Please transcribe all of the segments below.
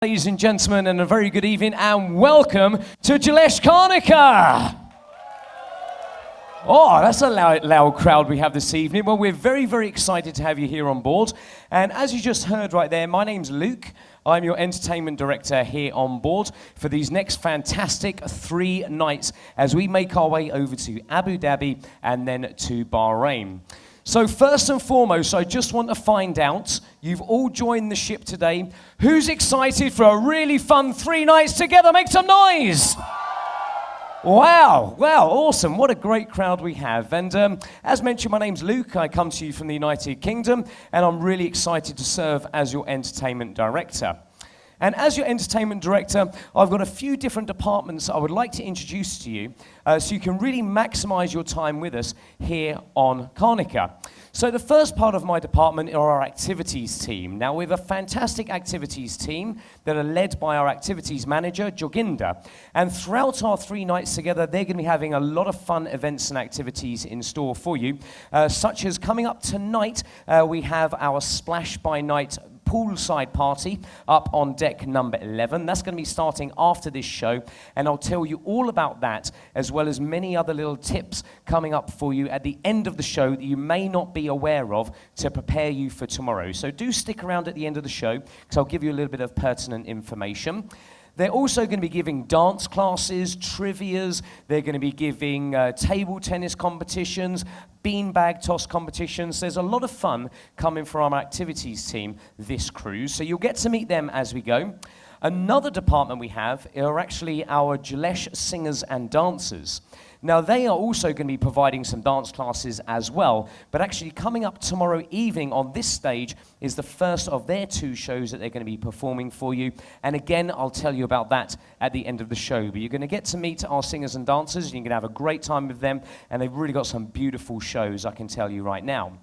Ladies and gentlemen, and a very good evening, and welcome to Jalesh Karnika. Oh, that's a loud crowd we have this evening. Well, we're very, very excited to have you here on board. And as you just heard right there, my name's Luke. I'm your entertainment director here on board for these next fantastic 3 nights as we make our way over to Abu Dhabi and then to Bahrain. So first and foremost, I just want to find out, you've all joined the ship today, who's excited for a really fun 3 nights together? Make some noise! Wow, awesome. What a great crowd we have. And as mentioned, my name's Luke. I come to you from the United Kingdom, and I'm really excited to serve as your entertainment director. And as your entertainment director, I've got a few different departments I would like to introduce to you so you can really maximize your time with us here on Karnika. So the first part of my department are our activities team. Now, we have a fantastic activities team that are led by our activities manager, Joginda. And throughout our 3 nights together, they're going to be having a lot of fun events and activities in store for you, such as coming up tonight, we have our Splash by Night poolside party up on deck number 11. That's going to be starting after this show, and I'll tell you all about that, as well as many other little tips coming up for you at the end of the show that you may not be aware of to prepare you for tomorrow. So do stick around at the end of the show, because I'll give you a little bit of pertinent information. They're also going to be giving dance classes, trivias. They're going to be giving table tennis competitions, beanbag toss competitions. There's a lot of fun coming from our activities team this cruise, so you'll get to meet them as we go. Another department we have are actually our Jalesh singers and dancers. Now, they are also going to be providing some dance classes as well, but actually coming up tomorrow evening on this stage is the first of their 2 shows that they're going to be performing for you. And again, I'll tell you about that at the end of the show. But you're going to get to meet our singers and dancers, and you're going to have a great time with them, and they've really got some beautiful shows, I can tell you right now.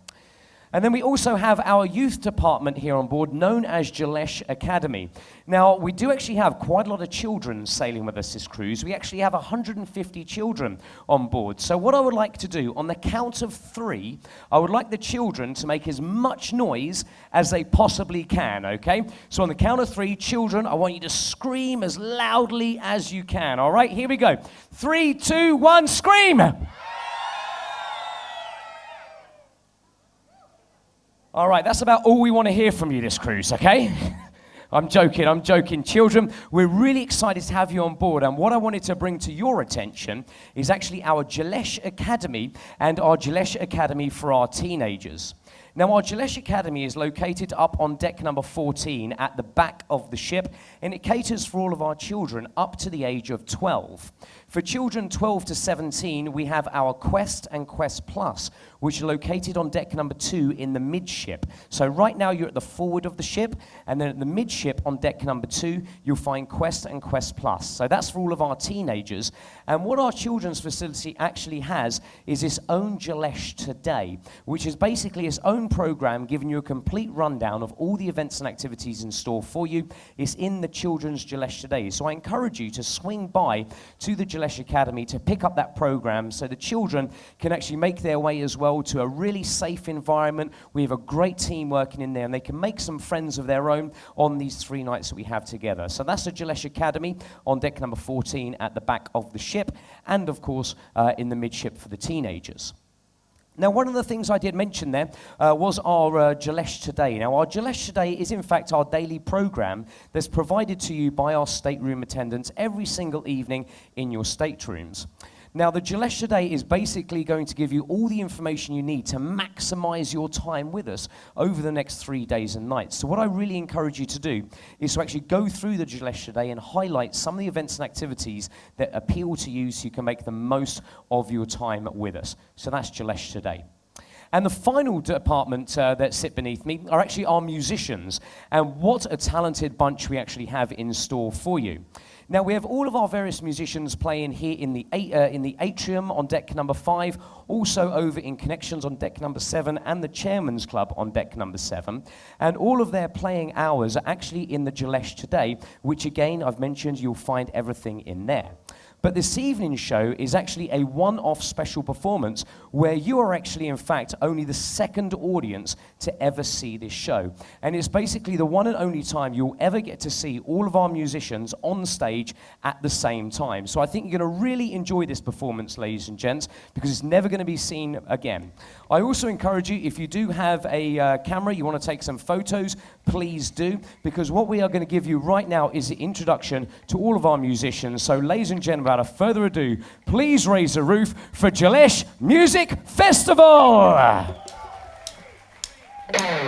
And then we also have our youth department here on board, known as Jalesh Academy. Now, we do actually have quite a lot of children sailing with us this cruise. We actually have 150 children on board. So what I would like to do, on the count of 3, I would like the children to make as much noise as they possibly can, okay? So on the count of 3, children, I want you to scream as loudly as you can, all right? Here we go. 3, 2, 1, scream! All right, that's about all we want to hear from you this cruise, okay? I'm joking. Children, we're really excited to have you on board, and what I wanted to bring to your attention is actually our Jalesh Academy and our Jalesh Academy for our teenagers. Now, our Jalesh Academy is located up on deck number 14 at the back of the ship, and it caters for all of our children up to the age of 12. For children 12 to 17, we have our Quest and Quest Plus, which are located on deck number 2 in the midship. So right now you're at the forward of the ship, and then at the midship on deck number 2, you'll find Quest and Quest Plus. So that's for all of our teenagers. And what our children's facility actually has is its own Jalesh Today, which is basically its own program giving you a complete rundown of all the events and activities in store for you. It's in the children's Jalesh Today. So I encourage you to swing by to the Jalesh Academy to pick up that program so the children can actually make their way as well to a really safe environment. We have a great team working in there, and they can make some friends of their own on these 3 nights that we have together. So that's the Jalesh Academy on deck number 14 at the back of the ship, and of course in the midship for the teenagers. Now, one of the things I did mention there was our Jalesh Today. Now, our Jalesh Today is, in fact, our daily program that's provided to you by our stateroom attendants every single evening in your staterooms. Now, the Jalesh Today is basically going to give you all the information you need to maximize your time with us over the next 3 days and nights. So what I really encourage you to do is to actually go through the Jalesh Today and highlight some of the events and activities that appeal to you so you can make the most of your time with us. So that's Jalesh Today. And the final department that sit beneath me are actually our musicians. And what a talented bunch we actually have in store for you. Now, we have all of our various musicians playing here in the atrium on deck number 5, also over in Connections on deck number 7, and the Chairman's Club on deck number 7. And all of their playing hours are actually in the Jalesh Today, which again, I've mentioned, you'll find everything in there. But this evening's show is actually a one-off special performance where you are actually, in fact, only the second audience to ever see this show. And it's basically the one and only time you'll ever get to see all of our musicians on stage at the same time. So I think you're going to really enjoy this performance, ladies and gents, because it's never going to be seen again. I also encourage you, if you do have a camera, you want to take some photos, please do, because what we are going to give you right now is the introduction to all of our musicians. So, ladies and gentlemen, without further ado, please raise the roof for Jalesh Music Festival!